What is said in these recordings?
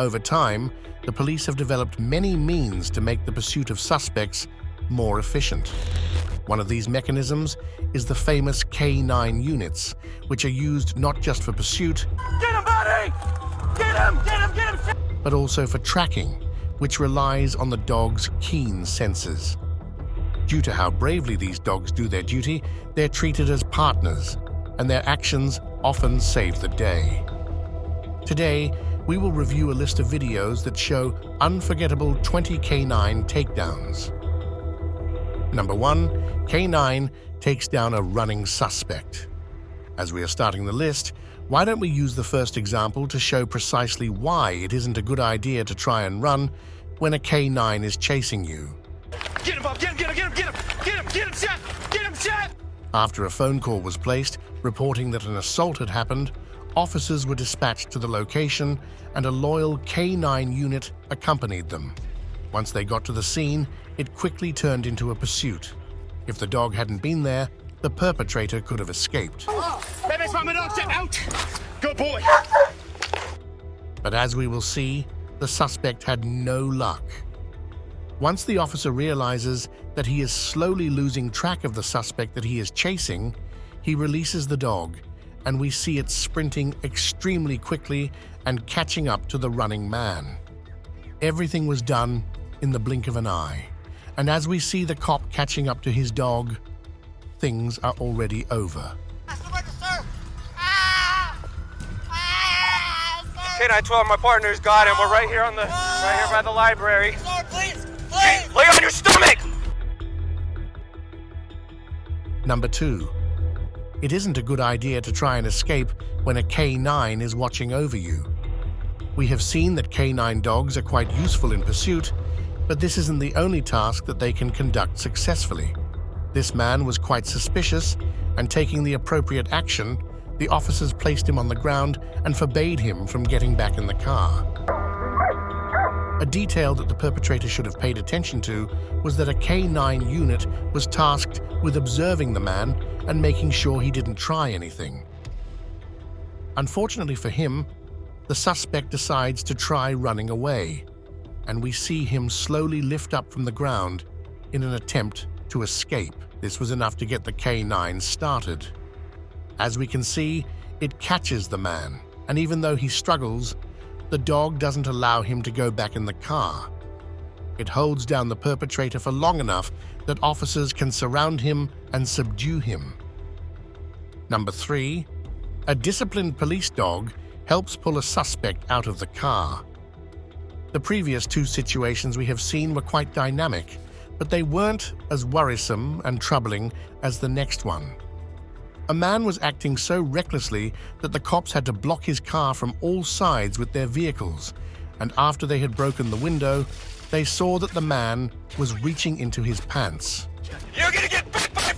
Over time, the police have developed many means to make the pursuit of suspects more efficient. One of these mechanisms is the famous K9 units, which are used not just for pursuit, Get him, buddy! Get him! Get him! Get him! but also for tracking, which relies on the dog's keen senses. Due to how bravely these dogs do their duty, they're treated as partners, and their actions often save the day. Today, we will review a list of videos that show unforgettable 20 K9 takedowns. Number 1, K9 takes down a running suspect. As we are starting the list, why don't we use the first example to show precisely why it isn't a good idea to try and run when a K9 is chasing you. Get him, Bob! Get him! Get him! Get him! Get him! Get him! Get him shot! Get him shot! After a phone call was placed reporting that an assault had happened, officers were dispatched to the location and a loyal K9 unit accompanied them. Once they got to the scene, it quickly turned into a pursuit. If the dog hadn't been there, the perpetrator could have escaped. Baby, it's my dog! Out! Good boy! But as we will see, the suspect had no luck. Once the officer realizes that he is slowly losing track of the suspect that he is chasing, he releases the dog, and we see it sprinting extremely quickly and catching up to the running man. Everything was done in the blink of an eye, and as we see the cop catching up to his dog, things are already over. K912, my partner's got him. We're right here by the library. Sir, please! Please! Lay on your stomach! Number 2. It isn't a good idea to try and escape when a K9 is watching over you. We have seen that K9 dogs are quite useful in pursuit, but this isn't the only task that they can conduct successfully. This man was quite suspicious, and taking the appropriate action, the officers placed him on the ground and forbade him from getting back in the car. A detail that the perpetrator should have paid attention to was that a K9 unit was tasked with observing the man and making sure he didn't try anything. Unfortunately for him, the suspect decides to try running away, and we see him slowly lift up from the ground in an attempt to escape. This was enough to get the K9 started. As we can see, it catches the man, and even though he struggles, the dog doesn't allow him to go back in the car. It holds down the perpetrator for long enough that officers can surround him and subdue him. Number 3, a disciplined police dog helps pull a suspect out of the car. The previous 2 situations we have seen were quite dynamic, but they weren't as worrisome and troubling as the next one. A man was acting so recklessly that the cops had to block his car from all sides with their vehicles, and after they had broken the window, they saw that the man was reaching into his pants. You're gonna get bit by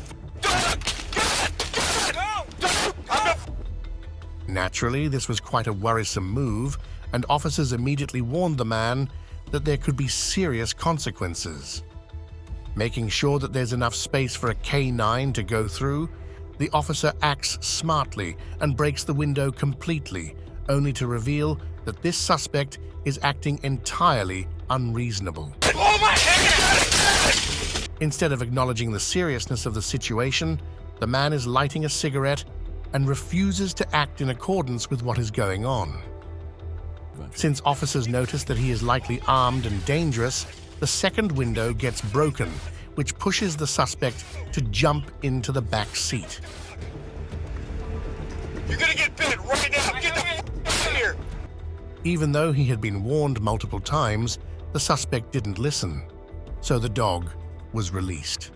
Naturally, this was quite a worrisome move, and officers immediately warned the man that there could be serious consequences. Making sure that there's enough space for a K9 to go through, the officer acts smartly and breaks the window completely, only to reveal that this suspect is acting entirely unreasonable. Oh my head! Instead of acknowledging the seriousness of the situation, the man is lighting a cigarette and refuses to act in accordance with what is going on. Since officers notice that he is likely armed and dangerous, the second window gets broken, which pushes the suspect to jump into the back seat. You're gonna get bit right now! Get the f here! Even though he had been warned multiple times, the suspect didn't listen, so the dog was released.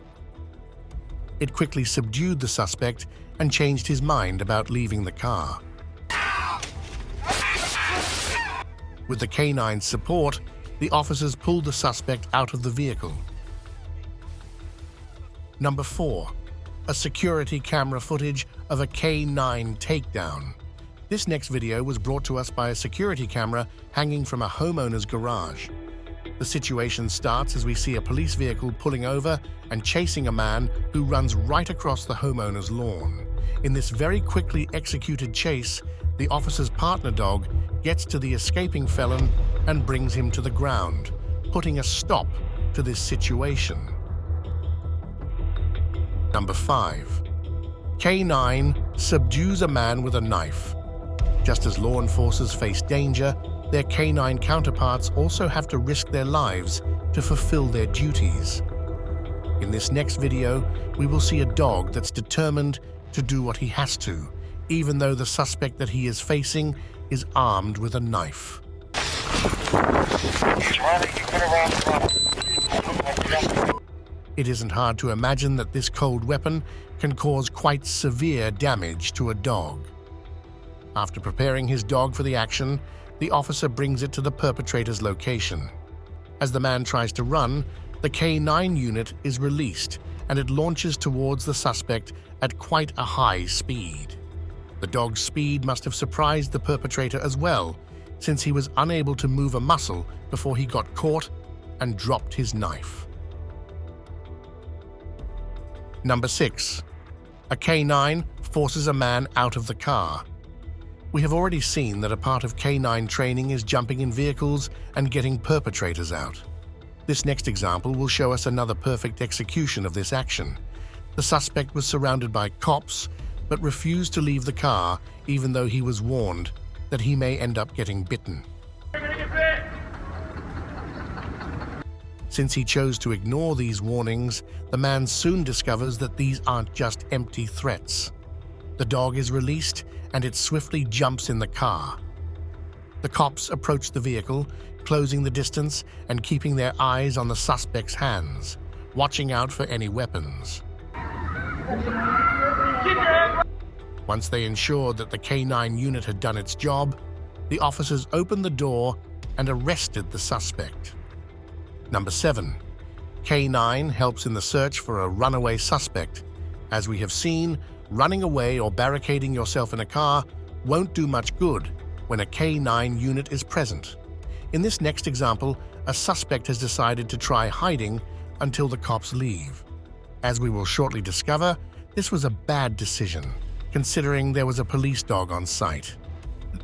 It quickly subdued the suspect and changed his mind about leaving the car. With the K9's support, the officers pulled the suspect out of the vehicle. Number 4, a security camera footage of a K9 takedown. This next video was brought to us by a security camera hanging from a homeowner's garage. The situation starts as we see a police vehicle pulling over and chasing a man who runs right across the homeowner's lawn. In this very quickly executed chase, the officer's partner dog gets to the escaping felon and brings him to the ground, putting a stop to this situation. Number 5. K9 subdues a man with a knife. Just as law enforcers face danger, their K9 counterparts also have to risk their lives to fulfill their duties. In this next video, we will see a dog that's determined to do what he has to, even though the suspect that he is facing is armed with a knife. It isn't hard to imagine that this cold weapon can cause quite severe damage to a dog. After preparing his dog for the action, the officer brings it to the perpetrator's location. As the man tries to run, the K9 unit is released and it launches towards the suspect at quite a high speed. The dog's speed must have surprised the perpetrator as well, since he was unable to move a muscle before he got caught and dropped his knife. Number 6. A K9 forces a man out of the car. We have already seen that a part of K9 training is jumping in vehicles and getting perpetrators out. This next example will show us another perfect execution of this action. The suspect was surrounded by cops, but refused to leave the car even though he was warned that he may end up getting bitten. Since he chose to ignore these warnings, the man soon discovers that these aren't just empty threats. The dog is released and it swiftly jumps in the car. The cops approach the vehicle, closing the distance and keeping their eyes on the suspect's hands, watching out for any weapons. Once they ensured that the K9 unit had done its job, the officers opened the door and arrested the suspect. Number 7. K9 helps in the search for a runaway suspect. As we have seen, running away or barricading yourself in a car won't do much good when a K9 unit is present. In this next example, a suspect has decided to try hiding until the cops leave. As we will shortly discover, this was a bad decision, considering there was a police dog on site.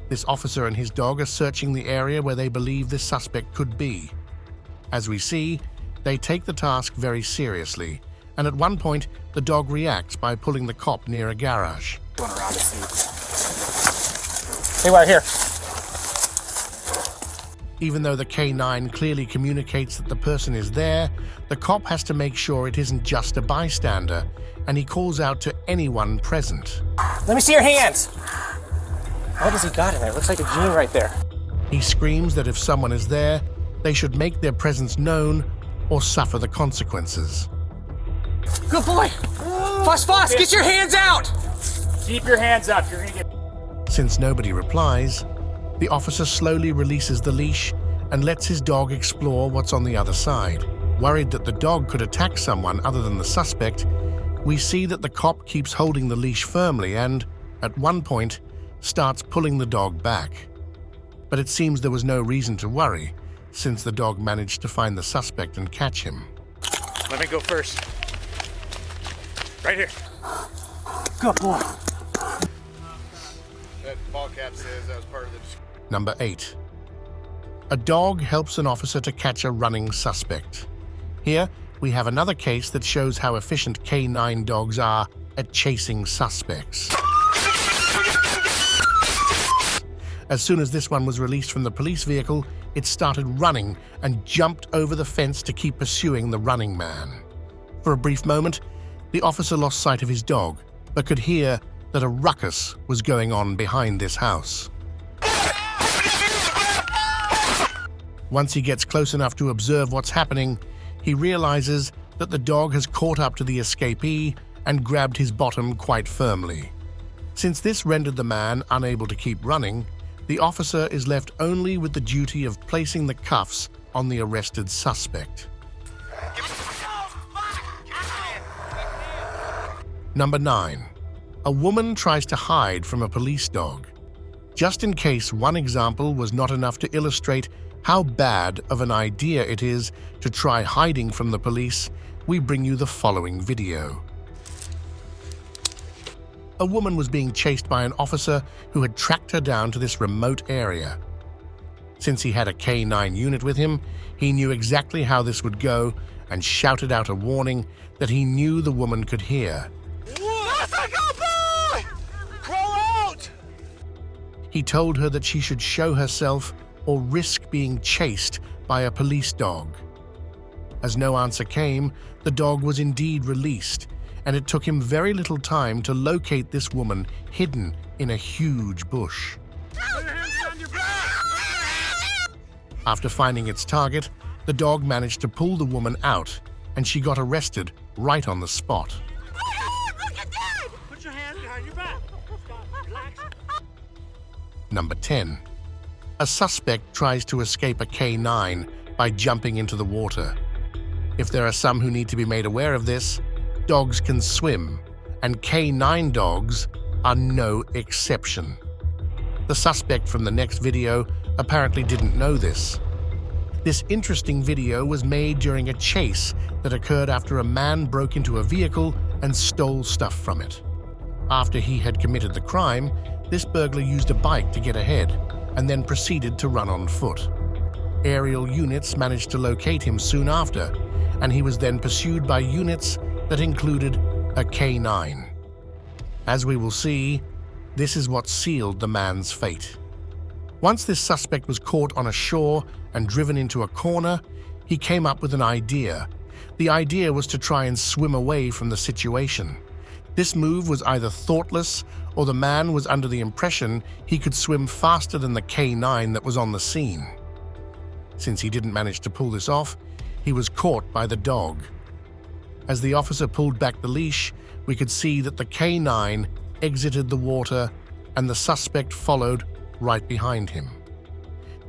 This officer and his dog are searching the area where they believe this suspect could be. As we see, they take the task very seriously, and at one point, the dog reacts by pulling the cop near a garage. Going around the seat. Hey, right here. Even though the K9 clearly communicates that the person is there, the cop has to make sure it isn't just a bystander, and he calls out to anyone present. Let me see your hands. What has he got in there? It looks like a gene right there. He screams that if someone is there, they should make their presence known or suffer the consequences. Good boy. Fuss, get your hands out. Keep your hands up. You're gonna get. Since nobody replies, the officer slowly releases the leash and lets his dog explore what's on the other side. Worried that the dog could attack someone other than the suspect, we see that the cop keeps holding the leash firmly and, at one point, starts pulling the dog back. But it seems there was no reason to worry, since the dog managed to find the suspect and catch him. Let me go first. Right here. Good boy. That ball cap says that was part of the. Number 8. A dog helps an officer to catch a running suspect. Here, we have another case that shows how efficient K9 dogs are at chasing suspects. As soon as this one was released from the police vehicle, it started running and jumped over the fence to keep pursuing the running man. For a brief moment, the officer lost sight of his dog, but could hear that a ruckus was going on behind this house. Once he gets close enough to observe what's happening, he realizes that the dog has caught up to the escapee and grabbed his bottom quite firmly. Since this rendered the man unable to keep running, the officer is left only with the duty of placing the cuffs on the arrested suspect. Number 9. A woman tries to hide from a police dog. Just in case one example was not enough to illustrate how bad of an idea it is to try hiding from the police, we bring you the following video. A woman was being chased by an officer who had tracked her down to this remote area. Since he had a K9 unit with him, he knew exactly how this would go and shouted out a warning that he knew the woman could hear. Crawl out! He told her that she should show herself or risk being chased by a police dog. As no answer came, the dog was indeed released, and it took him very little time to locate this woman hidden in a huge bush. After finding its target, the dog managed to pull the woman out, and she got arrested right on the spot. Put your hands behind your back. Stop. Relax. Number 10. A suspect tries to escape a K9 by jumping into the water. If there are some who need to be made aware of this, dogs can swim, and K9 dogs are no exception. The suspect from the next video apparently didn't know this. This interesting video was made during a chase that occurred after a man broke into a vehicle and stole stuff from it. After he had committed the crime, this burglar used a bike to get ahead and then proceeded to run on foot. Aerial units managed to locate him soon after, and he was then pursued by units that included a K9. As we will see, this is what sealed the man's fate. Once this suspect was caught on a shore and driven into a corner, he came up with an idea. The idea was to try and swim away from the situation. This move was either thoughtless or the man was under the impression he could swim faster than the K9 that was on the scene. Since he didn't manage to pull this off, he was caught by the dog. As the officer pulled back the leash, we could see that the K9 exited the water and the suspect followed right behind him.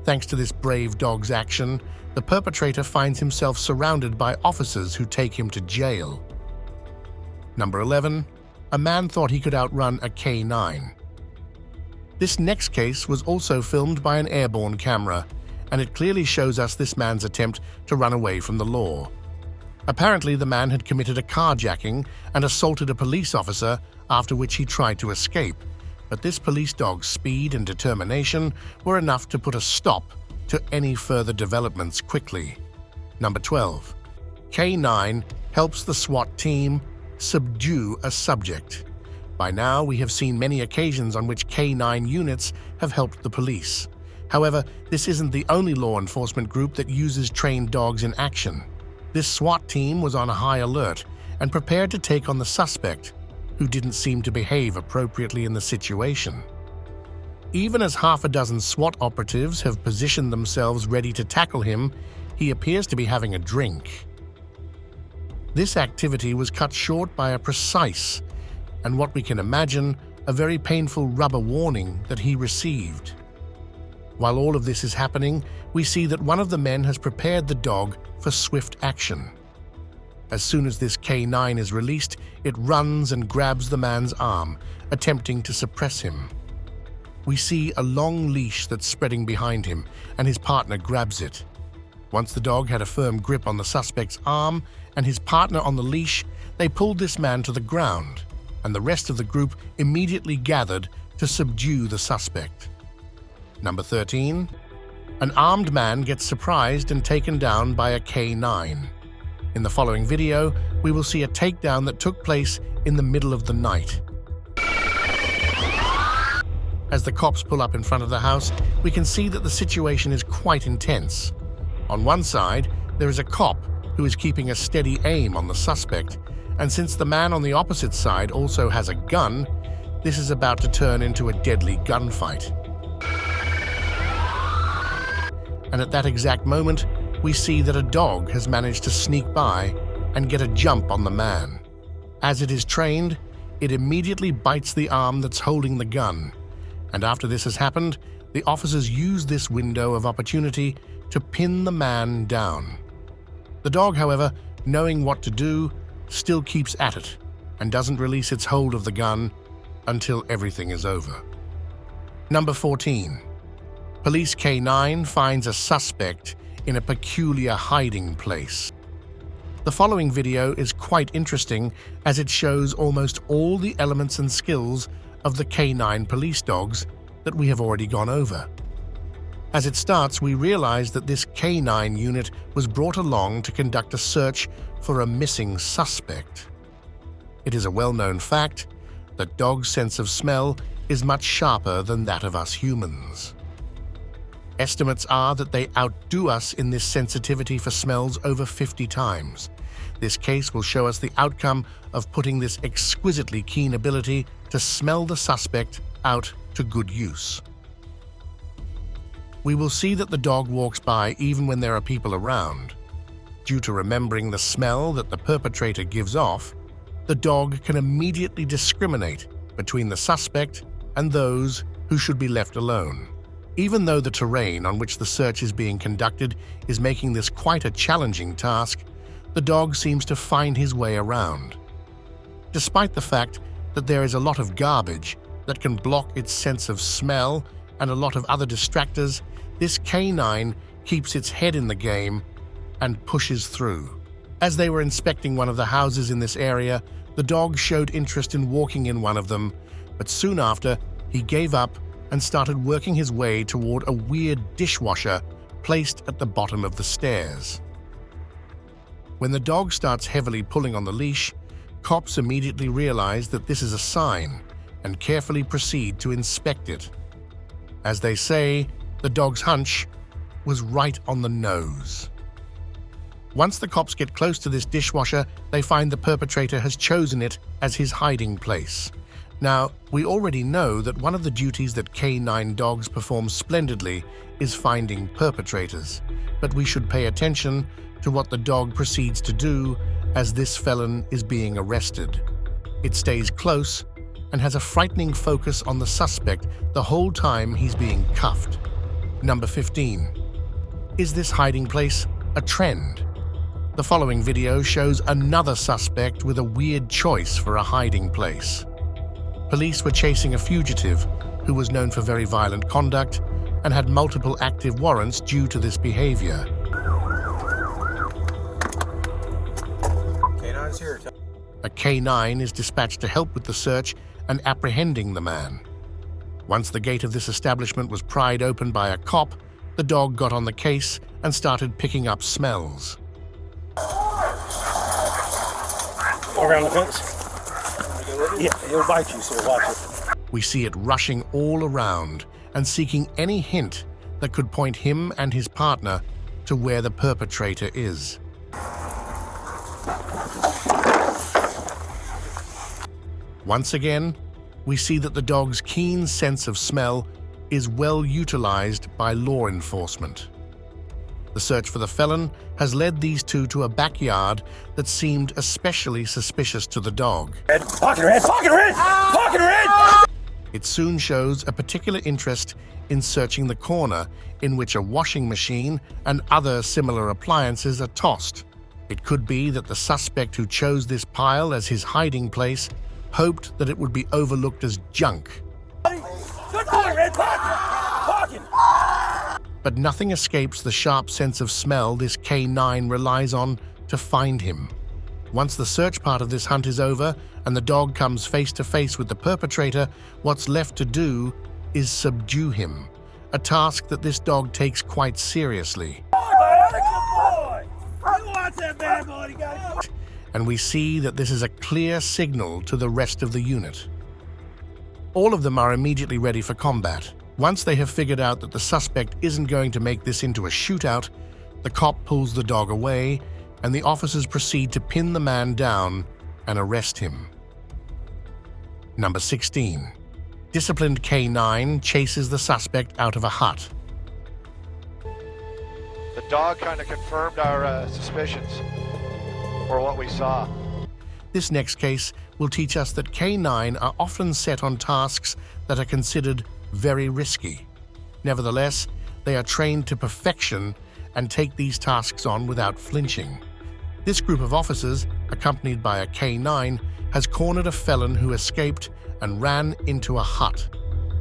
Thanks to this brave dog's action, the perpetrator finds himself surrounded by officers who take him to jail. Number 11. A man thought he could outrun a K9. This next case was also filmed by an airborne camera, and it clearly shows us this man's attempt to run away from the law. Apparently, the man had committed a carjacking and assaulted a police officer, after which he tried to escape. But this police dog's speed and determination were enough to put a stop to any further developments quickly. Number 12. K9 helps the SWAT team subdue a subject. By now, we have seen many occasions on which K9 units have helped the police. However, this isn't the only law enforcement group that uses trained dogs in action. This SWAT team was on a high alert and prepared to take on the suspect, who didn't seem to behave appropriately in the situation. Even as half a dozen SWAT operatives have positioned themselves ready to tackle him, he appears to be having a drink. This activity was cut short by a precise, and what we can imagine, a very painful rubber warning that he received. While all of this is happening, we see that one of the men has prepared the dog for swift action. As soon as this K9 is released, it runs and grabs the man's arm, attempting to suppress him. We see a long leash that's spreading behind him, and his partner grabs it. Once the dog had a firm grip on the suspect's arm and his partner on the leash, they pulled this man to the ground, and the rest of the group immediately gathered to subdue the suspect. Number 13. An armed man gets surprised and taken down by a K9. In the following video, we will see a takedown that took place in the middle of the night. As the cops pull up in front of the house, we can see that the situation is quite intense. On one side, there is a cop who is keeping a steady aim on the suspect, and since the man on the opposite side also has a gun, this is about to turn into a deadly gunfight. And at that exact moment, we see that a dog has managed to sneak by and get a jump on the man. As it is trained, it immediately bites the arm that's holding the gun, and after this has happened, the officers use this window of opportunity to pin the man down. The dog, however, knowing what to do, still keeps at it and doesn't release its hold of the gun until everything is over. Number 14. Police K9 finds a suspect in a peculiar hiding place. The following video is quite interesting as it shows almost all the elements and skills of the K9 police dogs that we have already gone over. As it starts, we realize that this K9 unit was brought along to conduct a search for a missing suspect. It is a well-known fact that dogs' sense of smell is much sharper than that of us humans. Estimates are that they outdo us in this sensitivity for smells over 50 times. This case will show us the outcome of putting this exquisitely keen ability to smell the suspect out to good use. We will see that the dog walks by even when there are people around. Due to remembering the smell that the perpetrator gives off, the dog can immediately discriminate between the suspect and those who should be left alone. Even though the terrain on which the search is being conducted is making this quite a challenging task, the dog seems to find his way around. Despite the fact that there is a lot of garbage that can block its sense of smell and a lot of other distractors, this K9 keeps its head in the game and pushes through. As they were inspecting one of the houses in this area, the dog showed interest in walking in one of them, but soon after, he gave up and started working his way toward a weird dishwasher placed at the bottom of the stairs. When the dog starts heavily pulling on the leash, cops immediately realize that this is a sign and carefully proceed to inspect it. As they say, the dog's hunch was right on the nose. Once the cops get close to this dishwasher, they find the perpetrator has chosen it as his hiding place. Now, we already know that one of the duties that K9 dogs perform splendidly is finding perpetrators, but we should pay attention to what the dog proceeds to do as this felon is being arrested. It stays close and has a frightening focus on the suspect the whole time he's being cuffed. Number 15. Is this hiding place a trend? The following video shows another suspect with a weird choice for a hiding place. Police were chasing a fugitive who was known for very violent conduct and had multiple active warrants due to this behavior. K9's here. A K9 is dispatched to help with the search and apprehending the man. Once the gate of this establishment was pried open by a cop, the dog got on the case and started picking up smells. Around the fence? Yeah, he'll bite you, so watch it. We see it rushing all around and seeking any hint that could point him and his partner to where the perpetrator is. Once again, we see that the dog's keen sense of smell is well utilized by law enforcement. The search for the felon has led these two to a backyard that seemed especially suspicious to the dog. Red, pocket red, pocket red, pocket red! It soon shows a particular interest in searching the corner in which a washing machine and other similar appliances are tossed. It could be that the suspect who chose this pile as his hiding place hoped that it would be overlooked as junk. Good boy, red, pocket! But nothing escapes the sharp sense of smell this K9 relies on to find him. Once the search part of this hunt is over and the dog comes face to face with the perpetrator, what's left to do is subdue him, a task that this dog takes quite seriously. And we see that this is a clear signal to the rest of the unit. All of them are immediately ready for combat. Once they have figured out that the suspect isn't going to make this into a shootout, the cop pulls the dog away and the officers proceed to pin the man down and arrest him. Number 16. Disciplined K9 chases the suspect out of a hut. The dog kind of confirmed our suspicions or what we saw. This next case will teach us that K9 are often set on tasks that are considered very risky. Nevertheless, they are trained to perfection and take these tasks on without flinching. This group of officers, accompanied by a K9, has cornered a felon who escaped and ran into a hut.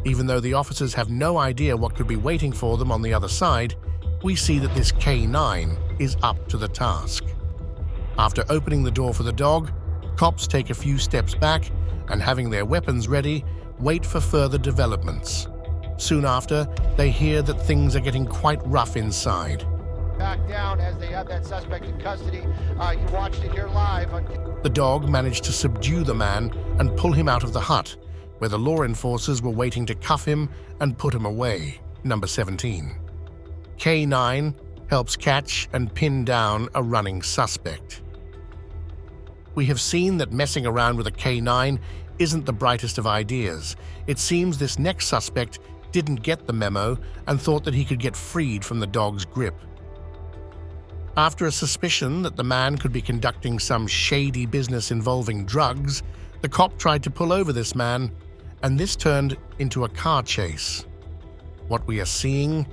Even though the officers have no idea what could be waiting for them on the other side, we see that this K9 is up to the task. After opening the door for the dog, cops take a few steps back and, having their weapons ready, wait for further developments. Soon after, they hear that things are getting quite rough inside. Back down as they have that suspect in custody. You watched it here live on... The dog managed to subdue the man and pull him out of the hut, where the law enforcers were waiting to cuff him and put him away. Number 17. K9 helps catch and pin down a running suspect. We have seen that messing around with a K9 isn't the brightest of ideas. It seems this next suspect didn't get the memo and thought that he could get freed from the dog's grip. After a suspicion that the man could be conducting some shady business involving drugs, the cop tried to pull over this man, and this turned into a car chase. What we are seeing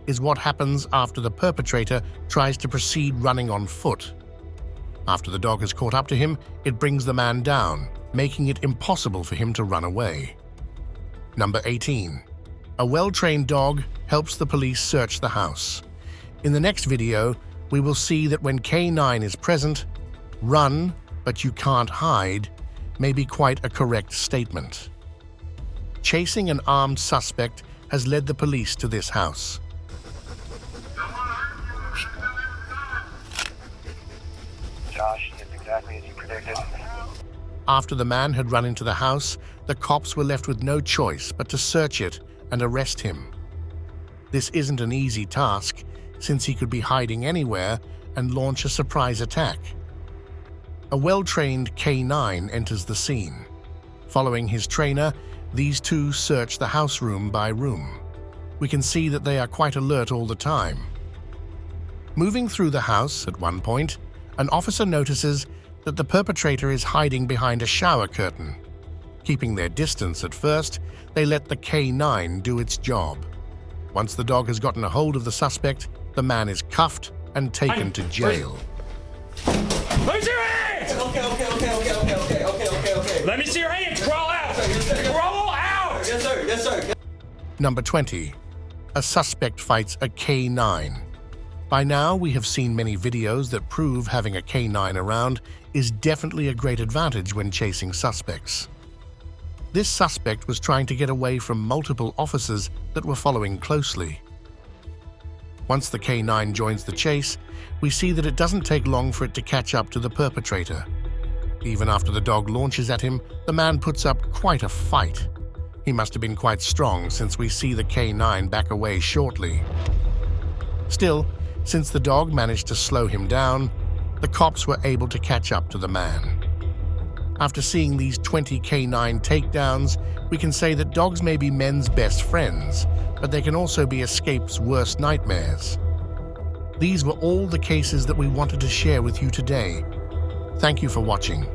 is what happens after the perpetrator tries to proceed running on foot. After the dog has caught up to him, it brings the man down, making it impossible for him to run away. Number 18. A well-trained dog helps the police search the house. In the next video, we will see that when K9 is present, run, but you can't hide, may be quite a correct statement. Chasing an armed suspect has led the police to this house. Josh, it's exactly as you predicted. After the man had run into the house, the cops were left with no choice but to search it and arrest him. This isn't an easy task, since he could be hiding anywhere and launch a surprise attack. A well-trained K9 enters the scene. Following his trainer, these two search the house room by room. We can see that they are quite alert all the time. Moving through the house at one point, an officer notices that the perpetrator is hiding behind a shower curtain. Keeping their distance at first, they let the K9 do its job. Once the dog has gotten a hold of the suspect, the man is cuffed and taken to jail. Raise your hands! Okay. Let me see your hands. Crawl out. Crawl out. Yes, sir. Yes, sir. Number 20. A suspect fights a K9. By now, we have seen many videos that prove having a K9 around is definitely a great advantage when chasing suspects. This suspect was trying to get away from multiple officers that were following closely. Once the K9 joins the chase, we see that it doesn't take long for it to catch up to the perpetrator. Even after the dog launches at him, the man puts up quite a fight. He must have been quite strong, since we see the K9 back away shortly. Still, since the dog managed to slow him down, the cops were able to catch up to the man. After seeing these 20 K9 takedowns, we can say that dogs may be men's best friends, but they can also be escape's worst nightmares. These were all the cases that we wanted to share with you today. Thank you for watching.